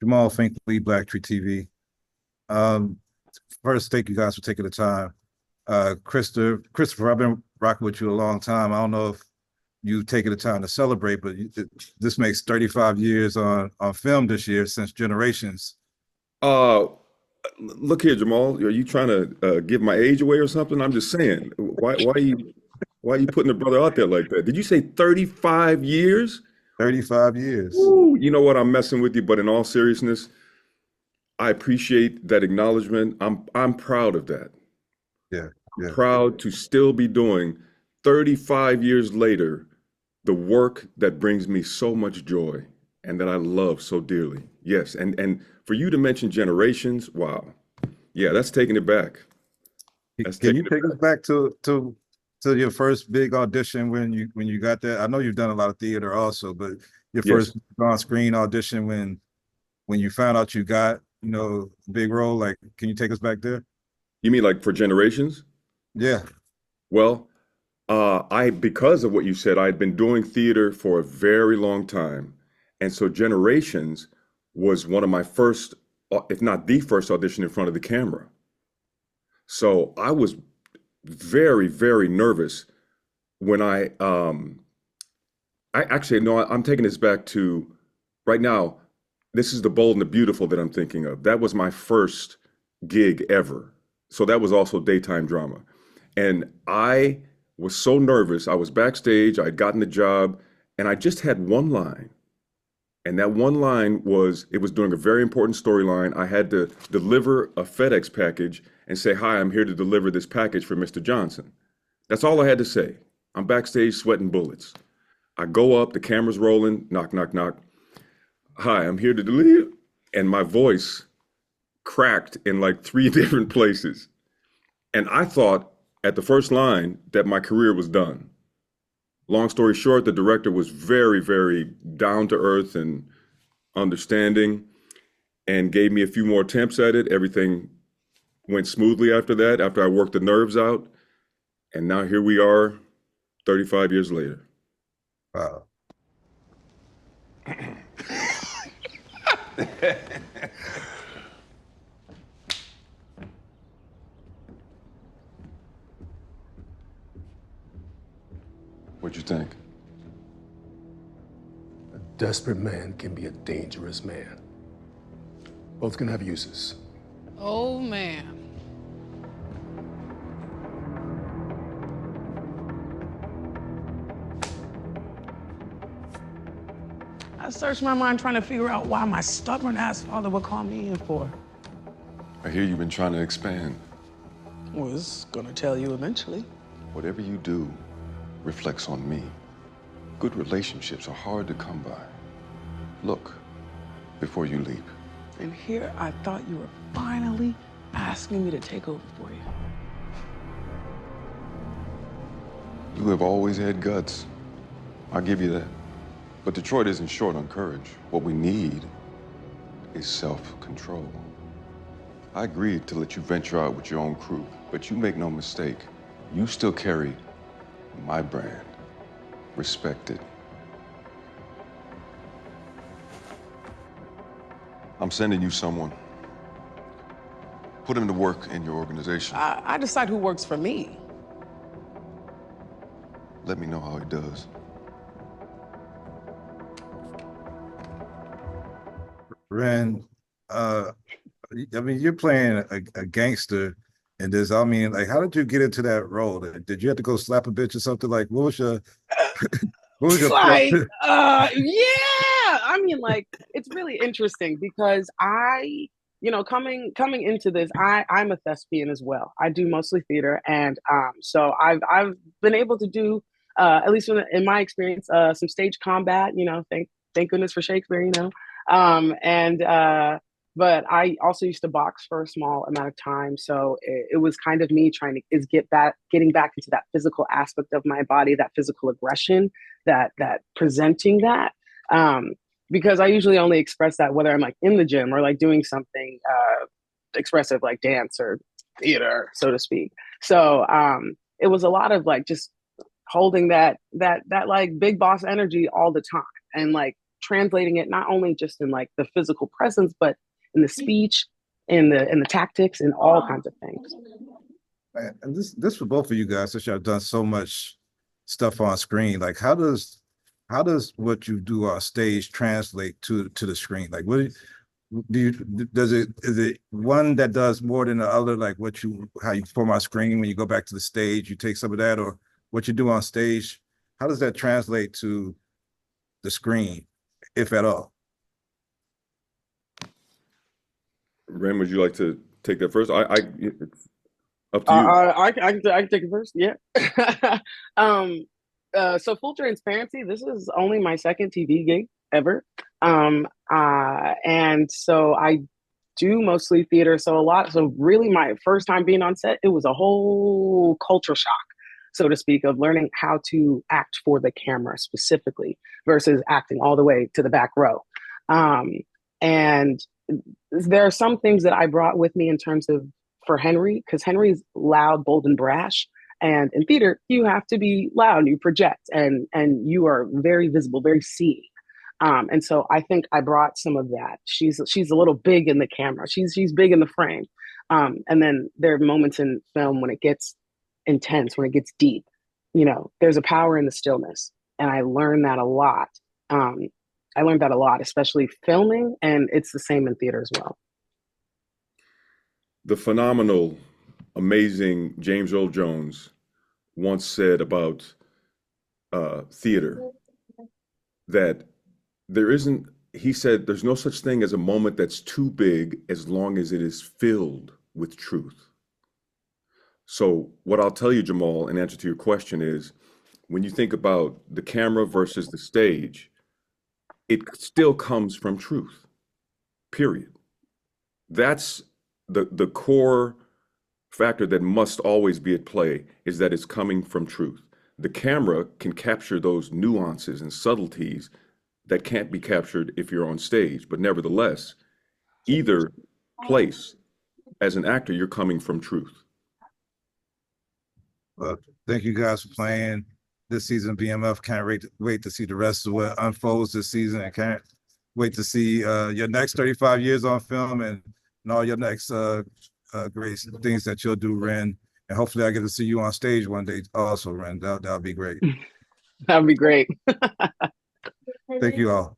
Jamal Finkley, BLACKTREE TV. Um, First, thank you guys for taking the time. Christopher, I've been rocking with you a long time. I don't know if you've taken the time to celebrate, but this makes 35 years on film this year since Generations. Uh, Look here, Jamal. Are you trying to give my age away or something? I'm just saying. Why are you putting the brother out there like that? Did you say 35 years? 35 years. Ooh, you know what? I'm messing with you, but in all seriousness, I appreciate that acknowledgement. I'm proud of that. Yeah, yeah. Proud to still be doing 35 years later the work that brings me so much joy and that I love so dearly. Yes, and for you to mention generations, wow. Yeah, that's taking it back. That's Can you taking it take us back. back to your first big audition when you got that? I know you've done a lot of theater also, but your Yes. first on-screen audition when you found out you got, big role, like, can you take us back there? You mean like for generations? Yeah. Well, I because of what you said, I'd been doing theater for a very long time, and so Generations was one of my first, if not the first audition in front of the camera. So I was very, very nervous when I actually no, I'm taking this back to right now. This is The Bold and the Beautiful that I'm thinking of. That was my first gig ever. So that was also daytime drama. And I was so nervous. I was backstage, I'd gotten the job, and I just had one line. And that one line was it was during a very important storyline. I had to deliver a FedEx package and say, "Hi, I'm here to deliver this package for Mr. Johnson." That's all I had to say. I'm backstage sweating bullets. I go up, the camera's rolling, knock, knock, knock. "Hi, I'm here to deliver." And my voice cracked in like three different places. And I thought at the first line that my career was done. Long story short, the director was very, very down to earth and understanding and gave me a few more attempts at it. Everything went smoothly after that, after I worked the nerves out. And now here we are 35 years later. Wow. What'd you think? A desperate man can be a dangerous man. Both can have uses. Oh, man. I searched my mind trying to figure out why my stubborn ass father would call me in for. I hear you've been trying to expand. Was gonna tell you eventually. Whatever you do reflects on me. Good relationships are hard to come by. Look before you leap. And here I thought you were finally asking me to take over for you. You have always had guts. I'll give you that. But Detroit isn't short on courage. What we need is self-control. I agreed to let you venture out with your own crew, but you make no mistake, you still carry my brand. Respect it. I'm sending you someone. Put him to work in your organization. I decide who works for me. Let me know how he does. Ren, I mean, you're playing a gangster in this. I mean, like, how did you get into that role? Did you have to go slap a bitch or something? Like, what was your Like, plot? yeah. I mean, like, it's really interesting because coming into this, I'm a thespian as well. I do mostly theater, and so I've been able to do, at least in my experience, some stage combat. Thank goodness for Shakespeare. And but I also used to box for a small amount of time, so it was kind of me trying to getting back into that physical aspect of my body, that physical aggression, that presenting that. Because I usually only express that whether I'm like in the gym or like doing something expressive like dance or theater, so to speak. So it was a lot of like just holding that like big boss energy all the time and like translating it not only just in like the physical presence, but in the speech, in the tactics, and all kinds of things. And this for both of you guys, since y'all done so much stuff on screen, like how does what you do on stage translate to the screen? Like what do you is it one that does more than the other? Like how you perform on screen when you go back to the stage, you take some of that, or what you do on stage, how does that translate to the screen, if at all? Ren, would you like to take that first? It's up to you. I can take it first. Yeah. So full transparency, this is only my second TV gig ever. And so I do mostly theater. So really my first time being on set, it was a whole culture shock, so to speak, of learning how to act for the camera specifically versus acting all the way to the back row. And there are some things that I brought with me in terms of for Henri, because Henri's loud, bold, and brash. And in theater, you have to be loud, you project, and you are very visible, very seen. And so I think I brought some of that. She's a little big in the camera. She's big in the frame. And then there are moments in film when it gets intense, when it gets deep. You know, there's a power in the stillness, and I learned that a lot. Especially filming, and it's the same in theater as well. The phenomenal, amazing James Earl Jones once said about theater that he said, there's no such thing as a moment that's too big as long as it is filled with truth. So what I'll tell you, Jamal, in answer to your question is, when you think about the camera versus the stage, it still comes from truth, period. That's the core factor that must always be at play, is that it's coming from truth. The camera can capture those nuances and subtleties that can't be captured if you're on stage. But nevertheless, either place, as an actor, you're coming from truth. Well, thank you guys for playing this season of BMF. Can't wait to see the rest of what unfolds this season, and can't wait to see your next 35 years on film and all your next great things that you'll do, Ren. And hopefully I get to see you on stage one day also, Ren. That'll be great. That'd be great. Thank you all.